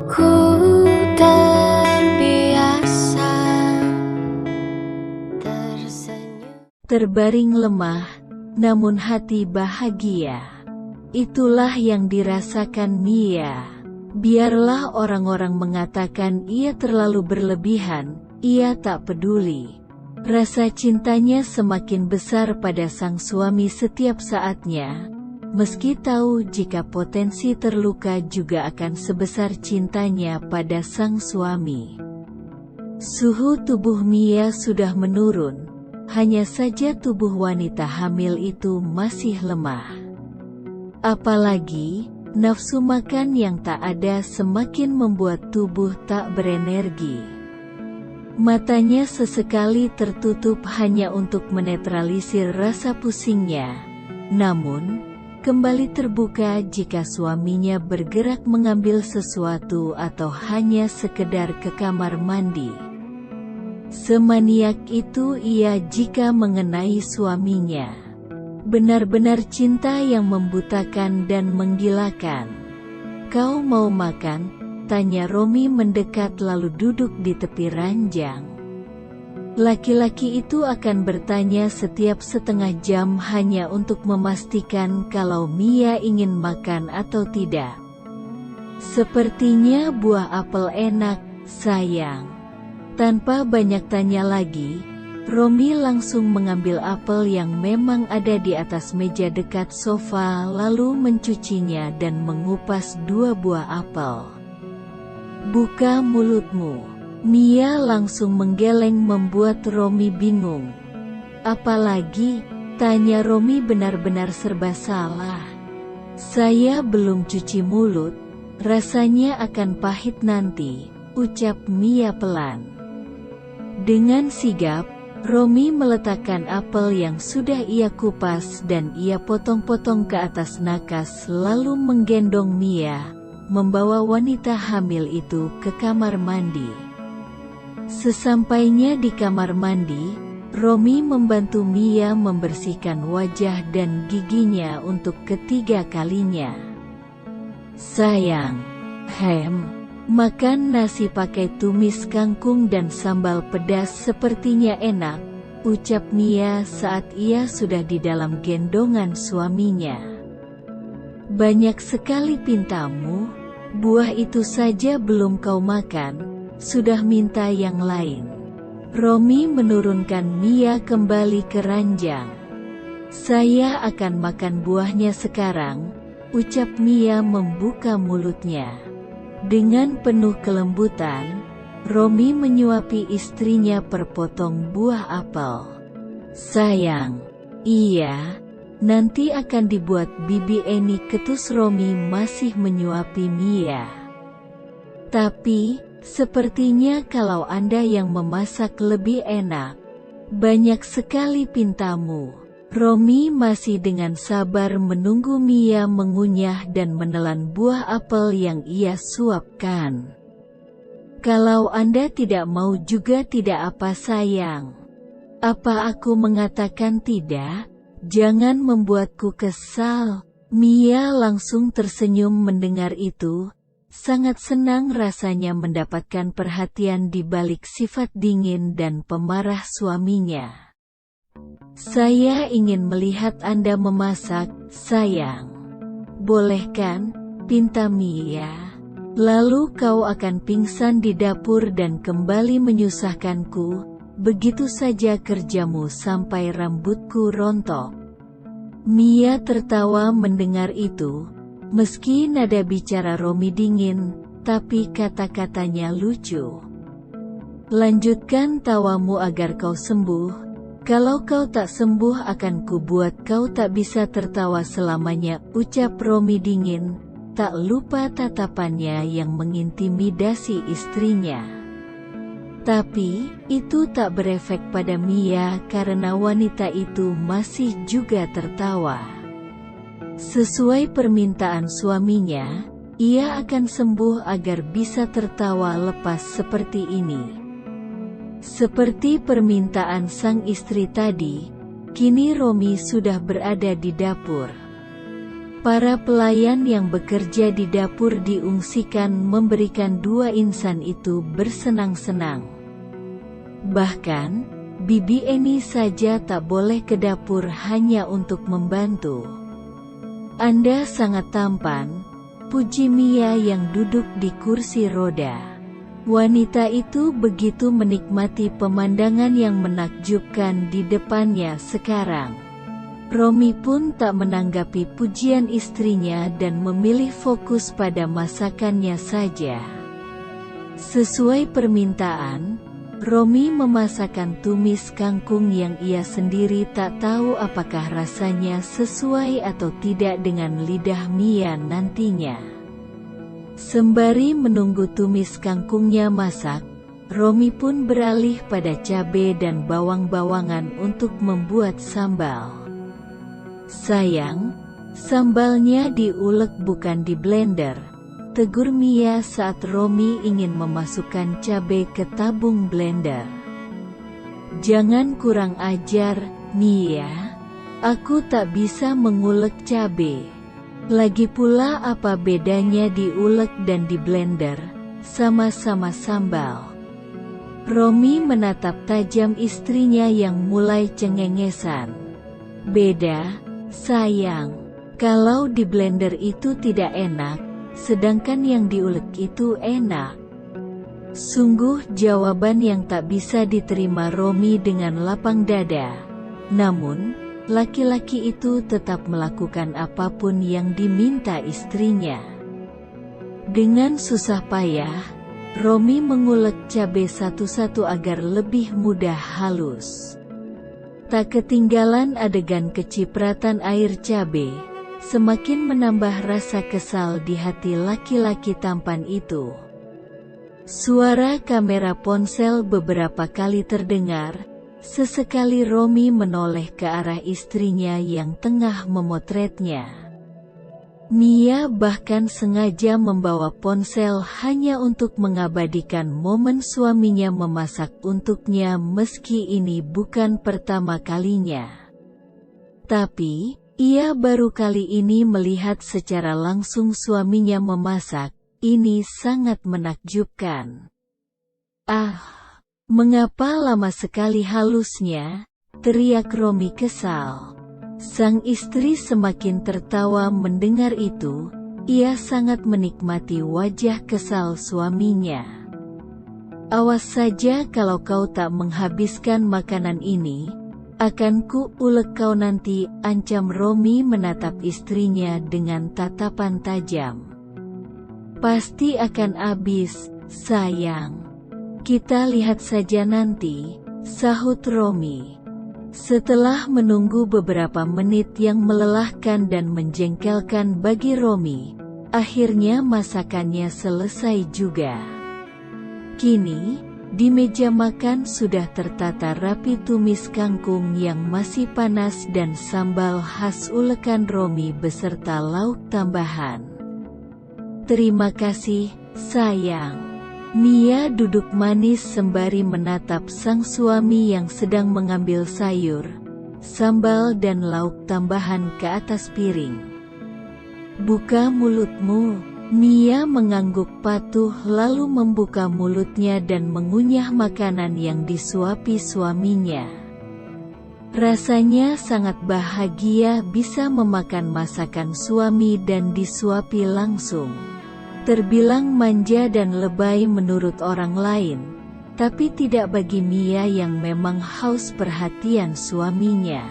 Ku terbiasa tersenyum. Terbaring lemah, namun hati bahagia. Itulah yang dirasakan Mia. Biarlah orang-orang mengatakan ia terlalu berlebihan, ia tak peduli. Rasa cintanya semakin besar pada sang suami setiap saatnya. Meski tahu jika potensi terluka juga akan sebesar cintanya pada sang suami. Suhu tubuh Mia sudah menurun, hanya saja tubuh wanita hamil itu masih lemah. Apalagi, nafsu makan yang tak ada semakin membuat tubuh tak berenergi. Matanya sesekali tertutup hanya untuk menetralisir rasa pusingnya. Namun, kembali terbuka jika suaminya bergerak mengambil sesuatu atau hanya sekedar ke kamar mandi. Semaniak itu ia jika mengenai suaminya. Benar-benar cinta yang membutakan dan menggilakan. "Kau mau makan?" tanya Romi mendekat lalu duduk di tepi ranjang. Laki-laki itu akan bertanya setiap setengah jam hanya untuk memastikan kalau Mia ingin makan atau tidak. "Sepertinya buah apel enak, sayang." Tanpa banyak tanya lagi, Romi langsung mengambil apel yang memang ada di atas meja dekat sofa lalu mencucinya dan mengupas 2 buah apel. "Buka mulutmu." Mia langsung menggeleng membuat Romi bingung. "Apalagi?" tanya Romi benar-benar serba salah. "Saya belum cuci mulut, rasanya akan pahit nanti," ucap Mia pelan. Dengan sigap, Romi meletakkan apel yang sudah ia kupas dan ia potong-potong ke atas nakas lalu menggendong Mia, membawa wanita hamil itu ke kamar mandi. Sesampainya di kamar mandi, Romi membantu Mia membersihkan wajah dan giginya untuk ketiga kalinya. "Sayang, makan nasi pakai tumis kangkung dan sambal pedas sepertinya enak," ucap Mia saat ia sudah di dalam gendongan suaminya. "Banyak sekali pintamu, buah itu saja belum kau makan, sudah minta yang lain." Romi menurunkan Mia kembali ke ranjang. "Saya akan makan buahnya sekarang," ucap Mia membuka mulutnya. Dengan penuh kelembutan, Romi menyuapi istrinya perpotong buah apel. "Sayang, iya, nanti akan dibuat Bibi Eni," ketus Romi masih menyuapi Mia. "Tapi, sepertinya kalau Anda yang memasak lebih enak. Banyak sekali pintamu." Romi masih dengan sabar menunggu Mia mengunyah dan menelan buah apel yang ia suapkan. "Kalau Anda tidak mau juga tidak apa sayang. Apa aku mengatakan tidak? Jangan membuatku kesal." Mia langsung tersenyum mendengar itu. Sangat senang rasanya mendapatkan perhatian di balik sifat dingin dan pemarah suaminya. "Saya ingin melihat Anda memasak, sayang. Boleh kan?" pinta Mia. "Lalu kau akan pingsan di dapur dan kembali menyusahkanku, begitu saja kerjamu sampai rambutku rontok." Mia tertawa mendengar itu. Meski nada bicara Romi dingin, tapi kata-katanya lucu. "Lanjutkan tawamu agar kau sembuh. Kalau kau tak sembuh akan kubuat kau tak bisa tertawa selamanya," ucap Romi dingin, tak lupa tatapannya yang mengintimidasi istrinya. Tapi, itu tak berefek pada Mia karena wanita itu masih juga tertawa. Sesuai permintaan suaminya, ia akan sembuh agar bisa tertawa lepas seperti ini. Seperti permintaan sang istri tadi, kini Romi sudah berada di dapur. Para pelayan yang bekerja di dapur diungsikan memberikan 2 insan itu bersenang-senang. Bahkan, Bibi Eni saja tak boleh ke dapur hanya untuk membantu. "Anda sangat tampan," puji Mia yang duduk di kursi roda. Wanita itu begitu menikmati pemandangan yang menakjubkan di depannya sekarang. Romi pun tak menanggapi pujian istrinya dan memilih fokus pada masakannya saja. Sesuai permintaan, Romi memasakkan tumis kangkung yang ia sendiri tak tahu apakah rasanya sesuai atau tidak dengan lidah Mia nantinya. Sembari menunggu tumis kangkungnya masak, Romi pun beralih pada cabai dan bawang-bawangan untuk membuat sambal. "Sayang, sambalnya diulek bukan di blender," tegur Mia saat Romi ingin memasukkan cabai ke tabung blender. "Jangan kurang ajar, Mia. Aku tak bisa mengulek cabai. Lagi pula apa bedanya diulek dan di blender? Sama-sama sambal." Romi menatap tajam istrinya yang mulai cengengesan. "Beda, sayang. Kalau di blender itu tidak enak, sedangkan yang diulek itu enak." Sungguh jawaban yang tak bisa diterima Romi dengan lapang dada. Namun, laki-laki itu tetap melakukan apapun yang diminta istrinya. Dengan susah payah, Romi mengulek cabai satu-satu agar lebih mudah halus. Tak ketinggalan adegan kecipratan air cabai, semakin menambah rasa kesal di hati laki-laki tampan itu. Suara kamera ponsel beberapa kali terdengar, sesekali Romi menoleh ke arah istrinya yang tengah memotretnya. Mia bahkan sengaja membawa ponsel hanya untuk mengabadikan momen suaminya memasak untuknya meski ini bukan pertama kalinya. Tapi, ia baru kali ini melihat secara langsung suaminya memasak, ini sangat menakjubkan. "Ah, mengapa lama sekali halusnya?" teriak Romi kesal. Sang istri semakin tertawa mendengar itu, ia sangat menikmati wajah kesal suaminya. "Awas saja kalau kau tak menghabiskan makanan ini, akan ku ulek kau nanti," ancam Romi menatap istrinya dengan tatapan tajam. "Pasti akan habis, sayang. Kita lihat saja nanti," sahut Romi. Setelah menunggu beberapa menit yang melelahkan dan menjengkelkan bagi Romi, akhirnya masakannya selesai juga. Kini, di meja makan sudah tertata rapi tumis kangkung yang masih panas dan sambal khas ulekan Romi beserta lauk tambahan. "Terima kasih, sayang." Mia duduk manis sembari menatap sang suami yang sedang mengambil sayur, sambal dan lauk tambahan ke atas piring. "Buka mulutmu." Mia mengangguk patuh lalu membuka mulutnya dan mengunyah makanan yang disuapi suaminya. Rasanya sangat bahagia bisa memakan masakan suami dan disuapi langsung. Terbilang manja dan lebay menurut orang lain, tapi tidak bagi Mia yang memang haus perhatian suaminya.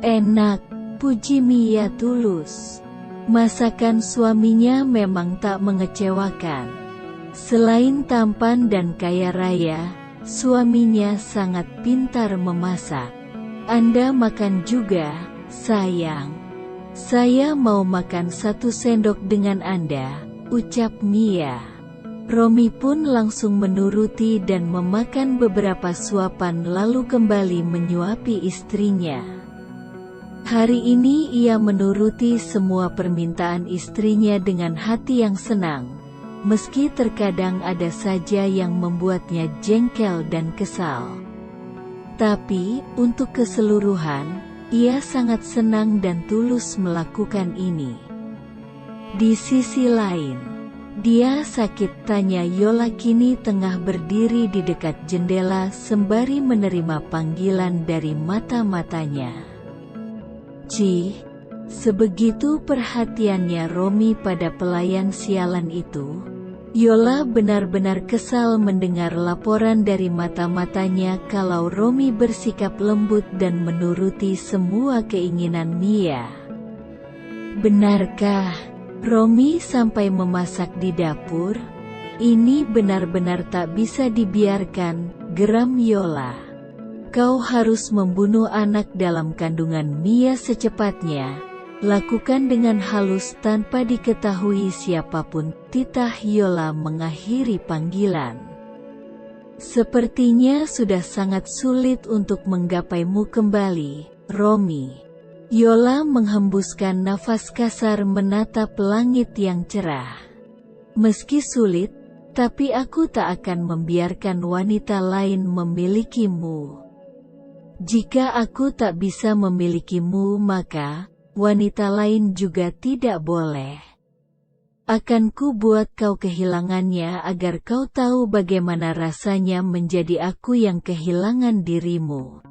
"Enak," puji Mia tulus. Masakan suaminya memang tak mengecewakan. Selain tampan dan kaya raya, suaminya sangat pintar memasak. "Anda makan juga, sayang." "Saya mau makan 1 sendok dengan Anda," ucap Mia. Romi pun langsung menuruti dan memakan beberapa suapan lalu kembali menyuapi istrinya. Hari ini ia menuruti semua permintaan istrinya dengan hati yang senang, meski terkadang ada saja yang membuatnya jengkel dan kesal. Tapi, untuk keseluruhan, Ia sangat senang dan tulus melakukan ini. Di sisi lain, dia sakit, tanya Yola kini tengah berdiri di dekat jendela sembari menerima panggilan dari mata-matanya. Cih, sebegitu perhatiannya Romi pada pelayan sialan itu. Yola benar-benar kesal mendengar laporan dari mata-matanya kalau Romi bersikap lembut dan menuruti semua keinginan Mia. Benarkah Romi sampai memasak di dapur? Ini benar-benar tak bisa dibiarkan, geram Yola. Kau harus membunuh anak dalam kandungan Mia secepatnya. Lakukan dengan halus tanpa diketahui siapapun, titah Yola mengakhiri panggilan. Sepertinya sudah sangat sulit untuk menggapaimu kembali, Romi. Yola menghembuskan nafas kasar menatap langit yang cerah. Meski sulit, tapi aku tak akan membiarkan wanita lain memilikimu. Jika aku tak bisa memilikimu, maka wanita lain juga tidak boleh. Akan ku buat kau kehilangannya agar kau tahu bagaimana rasanya menjadi aku yang kehilangan dirimu.